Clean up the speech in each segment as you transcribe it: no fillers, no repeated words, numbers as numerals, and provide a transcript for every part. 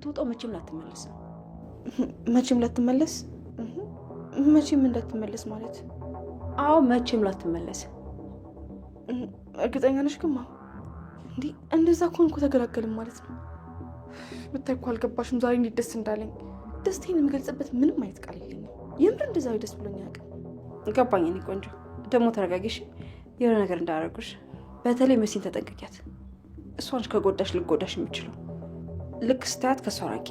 ሳትወጣው መቼም ላትመለስ ነው። መቼም ላትመለስ? መቼም እንዳትመለስ ማለት? አዎ መቼም ላትመለስ። እርግጠኛ ነሽ? ግማ እንዲህ እንደዛ ከሆንኩ ተገላገልም ማለት ነው። ብታይ እኮ አልገባሽም ዛሬ እንዴት ደስ እንዳለኝ። ደስታዬን የምገልጽበት ምንም አይነት ቃል የለኝም። የምር እንደዛ ደስ ብሎኝ አያውቅም። ገባኝ። እኔ ቆንጆ ደግሞ ተረጋጊሽ። የሆነ ነገር እንዳደረጉሽ በተለይ መሲን ተጠንቅቂያት። እሷን ከጎዳሽ ልጎዳሽ የምችለው ልክ ስታያት ከሷ ራቂ።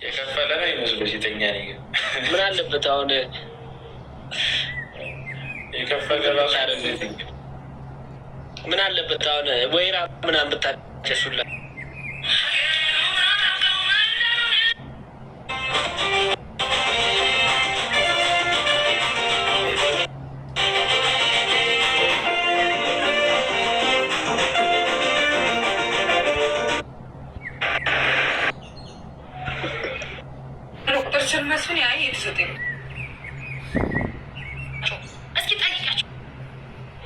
የከፈለ ነው ይመስሉ ሲተኛ ምን አለበት አሁን የከፈለ ራሱ ምን አለበት አሁን ወይራ ምናምን ብታጨሱላ መስፍን ያይ የተሰጠኝ እስኪ ጠይቃቸው።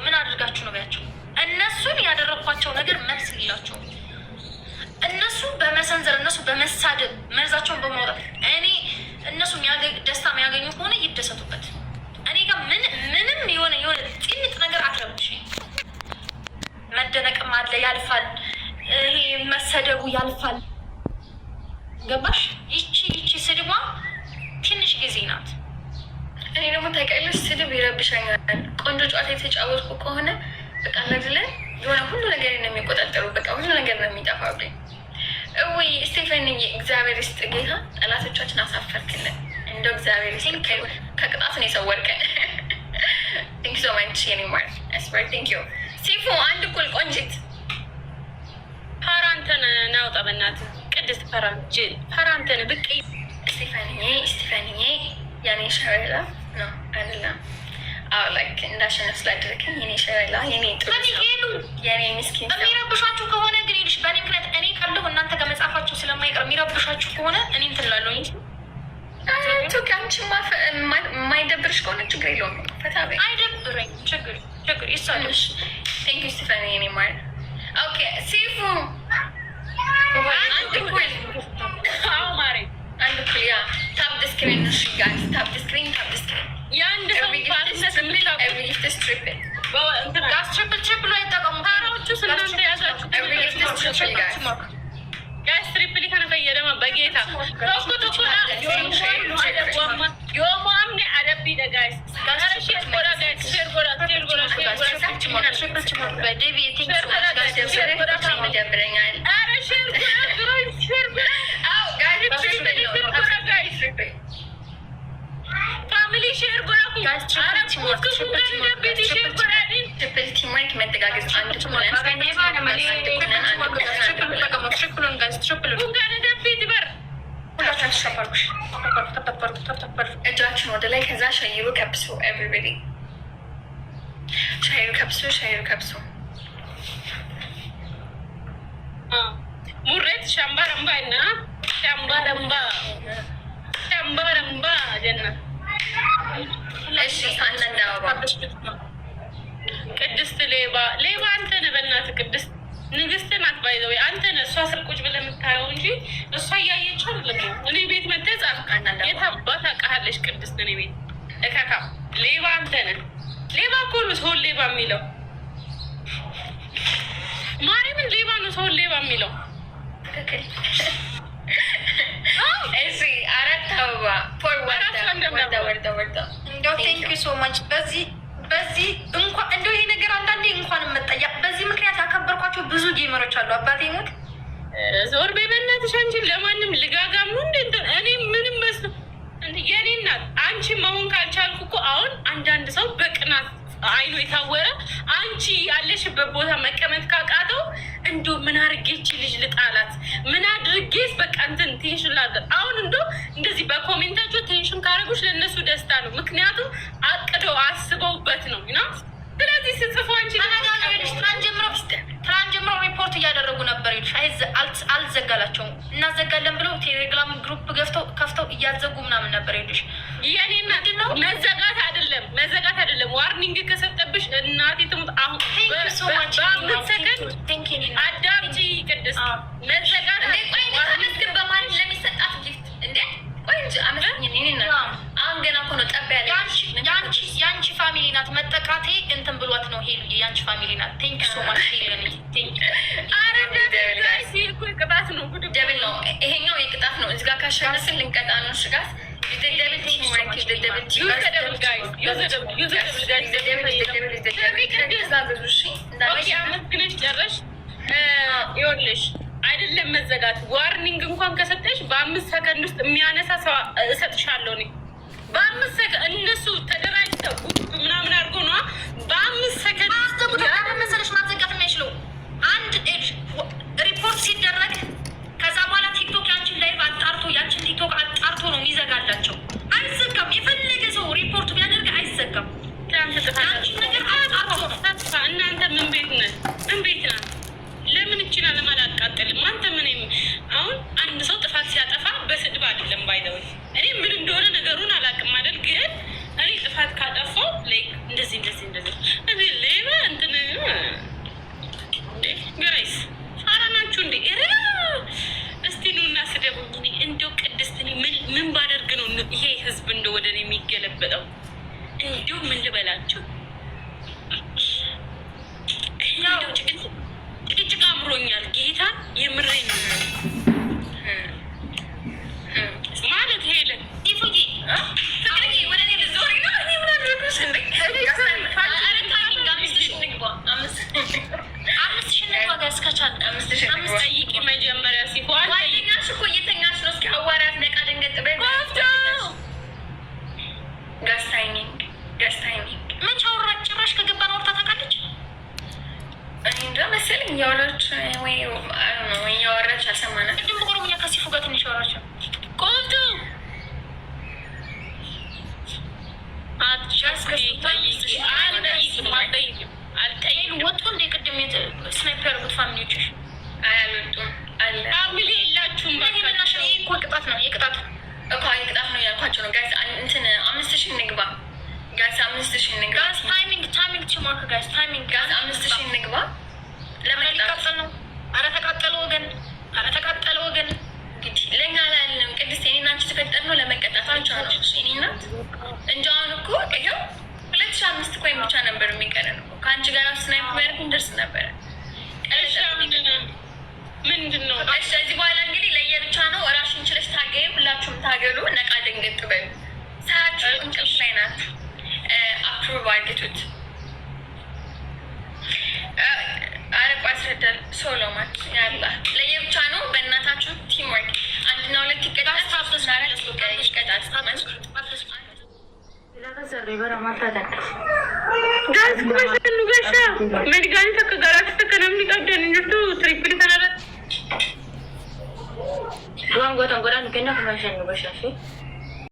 ምን አድርጋችሁ ነው ያቸው? እነሱን ያደረኳቸው ነገር መልስ የላቸው። እነሱ በመሰንዘር እነሱ በመሳደብ መርዛቸውን በማውጣት እኔ እነሱ ደስታ የሚያገኙ ከሆነ ይደሰቱበት። እኔ ጋር ምንም የሆነ ጢንጥ ነገር አትረብሽ። መደነቅም አለ ያልፋል። ይሄ መሰደቡ ያልፋል። ገባሽ? ይቺ ስድቧ ትንሽ ጊዜ ናት። እኔ ደግሞ ታውቂያለሽ ስድብ ይረብሻኛል። ቆንጆ ጨዋታ የተጫወትኩ ከሆነ በቃ ነግለን የሆነ ሁሉ ነገር ነው የሚቆጣጠሩ። በቃ ሁሉ ነገር ነው የሚጠፋብኝ። እውይ ስቴፈንዬ እግዚአብሔር ይስጥ ጌታ፣ ጠላቶቻችን አሳፈርክልን። እንደው እግዚአብሔር ይስጥ ከቅጣት ነው የሰወርከን። ቴንክ ሶ ማች የኔ ማር አስበር ቴንክ ዩ ሲፉ። አንድ እኩል ቆንጂት ፓራንተን ናውጣ በእናትህ ቅድስት ፓራንጅል ፓራንተን ብቅ ስቴፋኒዬ የኔ ሸረላ ነው አይደለም? አዎ ላይክ እንዳሸነፍ ስላደረከኝ የኔ ሸረላ የኔ ጥሩ የኔ ምስኪን። የሚረብሻችሁ ከሆነ ግን ይልሽ በእኔ ምክንያት እኔ ካለሁ እናንተ ከመጽሐፋችሁ ስለማይቀር የሚረብሻችሁ ከሆነ እኔ እንትን እላለሁ እንጂ አንቺ የማይደብርሽ ከሆነ ችግር የለውም። ፈታ በይ። አይደብረኝ። ችግር ይሳለሽ። ቴንክ ዩ ስቴፋኒ የኔ ማር። ኦኬ ሲፉ አንድ ኩል ማሬ አንድ ኩል ያ ታፕ ደ ስክሪን እሺ ጋይስ ታፕ ደ ስክሪን የአንድ ሰው ፓርትነር every gift is triple ጋስ ትሪፕል አይጠቀሙ ታራዎቹ ስናንተ ያዛችሁ every gift is triple guys ጋይስ ትሪፕል ከነፈየደማ በጌታ ቶኩቱኩና ዮሞአምኔ አደቢ ጋይስ ሼር ጎራ ጋይስ ሼር ጎራ በዴቪ ቲንክ ይደብረኛል። አረ ሼር ጎራ አዎ ጋይስ ፋሚሊ ሼር ጎራ ትሪፕል ቲምወርክ መጠጋገዝ አንድ እጃችን ወደ ላይ ከዛ ሻይሩ ከብሶ ኤቭሪባዲ ሻይሩ ከብሶ ሙሬት ሻምባረምባ እና ሻምባረምባ ጀና እሺ አናንዳባ ቅድስት ሌባ አንተ ነህ። በእናትህ ቅድስት ንግስት ናት። ባይዘው አንተ ነህ እሷ ስር ቁጭ ብለህ የምታየው እንጂ እሷ እያየች አይደለም። እኔ ቤት መተህ ጻፍ። የት አባት አውቃለች ቅድስት? እኔ ቤት እካካ ሌባ አንተ ነህ። ሌባ እኮ ነው ሰውን ሌባ የሚለው። ማርያምን ሌባ ነው ሰውን ሌባ የሚለው። እሺ አረ ወርዳ እንደው ቴንክ ዩ ሶ ማች። በዚህ እንኳን እንደው ይሄ ነገር አንዳንዴ እንኳን መጠያ በዚህ ምክንያት ያከበርኳቸው ብዙ ጌመሮች አሉ። አባቴ ሞት ዞር በይ በእናትሽ። አንቺን ለማንም ልጋጋም ነው እንደ እኔ ምንም መስሎ የኔ እናት አንቺ መሆን ካልቻልኩ እኮ አሁን አንዳንድ ሰው በቅናት አይኑ የታወረ አንቺ ያለሽበት ቦታ መቀመጥ ካቃተው እንዶ ምን አድርጌች ልጅ ልጣላት ምን አድርጌስ በቃ እንትን ቴንሽን ላገር። አሁን እንዶ እንደዚህ በኮሜንታቸው ቴንሽን ካረጉሽ ለእነሱ ደስታ ነው። ምክንያቱም አቅደው አስበውበት ነው ና ስለዚህ ስጽፎ አንቺ ትናንት ጀምሮ ሪፖርት እያደረጉ ነበር። ሄዱሽ አልዘጋላቸውም። እናዘጋለን ብለው ቴሌግራም ግሩፕ ከፍተው እያዘጉ ምናምን ነበር። ሄዱሽ የኔ እናት መዘጋት አይደለም ዋርኒንግ ከሰጠብሽ እናቴ ትሙት። አሁን አዳምጪ ቅድስት መዘጋት አመስግን በማለት ለሚሰጣት ጊፍት እንዴ ቆይ እንጂ አመስግኝ። አሁን ገና እኮ ነው ጠብ ያለ የአንቺ ፋሚሊ ናት። መጠቃቴ እንትን ብሏት ነው ሄሉ የአንቺ ፋሚሊ ናት። ቴንክ ሶ ማች ሄሉ። ቅጣት ነው ደብል ነው ይሄኛው የቅጣት ነው። እዚጋ ካሸነፍን ልንቀጣ ነው። ሽጋት አመስግነሽ ጨረሽ። ይኸውልሽ አይደለም መዘጋት ዋርኒንግ እንኳን ከሰጠሽ በ5 ሰከንድ ውስጥ የሚያነሳ ሰው እሰጥሻለሁ እኔ በ5 ሰከንድ። እነሱ ተደራጅተው ምናምን አድርጎ ነዋ በ5 ሰከንድ መሰለሽ ማዘጋት የማይችለው አንድ ሪፖርት ሲደረግ ከዛ በኋላ ቲክቶክ ያንቺን ላይቭ አጣርቶ ያንቺን ቲክቶክ አጣርቶ ነው የሚዘጋላቸው። አይዘጋም። የፈለገ ሰው ሪፖርት ቢያደርግ አይዘጋም። ነገር አጣርቶ ነው። እናንተ ምን ቤት ነህ? ምን ቤት ናት? ለምን እችን አለማላቃጥልም? አንተ ምን አሁን አንድ ሰው ጥፋት ሲያጠፋ በስድብ አይደለም ባይደውል እኔ ምን እንደሆነ ነገሩን አላውቅም አይደል? ግን እኔ ጥፋት ካጠፋው ላይክ እንደዚህ እኔ ሌባ እንትን ገራይስ ፋራ ናችሁ እንዴ? እስቲ ኑና ስደቡኝ። እንደው ቅድስት ምን ባደርግ ነው ይሄ ህዝብ እንደው ወደ እኔ የሚገለበጠው? እንደው ምን ልበላችሁ? ጭቅጭቅ አምሮኛል። ጌታ የምሬኝ ነው ማለት ሄለን ይፉጂ ፍቅርዬ ወደ እኔ ልዞሪ ነው። እኔ ምን አድርጎሽ እንዴ? ጠይቂ መጀመሪያ ሲሆን ጓደኛሽ እኮ እየተኛሽ ነው። እስኪ አዋሪያት ነቃ ደንገጥ በይ። ጋስታይሚንግ መች አወራች? ጭራሽ ከገባን ወርታ ታውቃለች። እኔ እንጃ መሰለኝ እያወራች ወይ እያወራች አልሰማናት። ቅድም በኦሮምኛ ከሲፉ ጋር ትንሽ አወራች። ቆንጆ አልጠይቅም። ወጡ እንደ ቅድም ስናይፐር ያደርጉት ፋሚሊዎችሽ አያልወጡም። ፋሚሊ የላችሁም። ይሄ እኮ ቅጣት ነው። የቅጣት ነው ያልኳቸው ነው። ጋይስ እንትን 5000 እንግባ። ጋይስ 5000 እንግባ። ታይሚንግ ችማርክ ጋይስ ታይሚንግ ጋይስ 5000 እንግባ። ለመቀጣት ነው። ኧረ ተቃጠለ ወገን እንግዲህ ለኛ አላለም። ቅድስት እኔና አንቺ ተፈጠርነው ለመቀጣት ብቻ ነው። እኔ እናት እንጂ አሁን እኮ ይኸው 2005 ኮይን ብቻ ነበር የሚቀረን እኮ ከአንቺ ጋር ስናይፕ ቢያደርግ እንደርስ ነበረ። ምንድን ነው ከዚህ በኋላ እንግዲህ ለየብቻ ነው። እራሽን ችለሽ ታገዩ። ሁላችሁም ታገሉ። ነቃ ደንገጥ በሉ። ሰዓችሁ እንቅልፍ ላይ ናችሁ። አፕሩቭ አድርጉት። አረቁ ያስረዳል። ሶሎማን ያላ ለየብቻ ነው። በእናታችሁ ቲም ወርክ 1 እና 2 ይቀጣል። ታብቶስ ናረስ ይቀጣል። ታብቶስ ሜዲካኒ ተከ ጋራት ተከናምኒ ቀደን እንቱ ትሪፕል ተናራት ጎን ጎዳን ከና ከማሸን ነው በሻሽ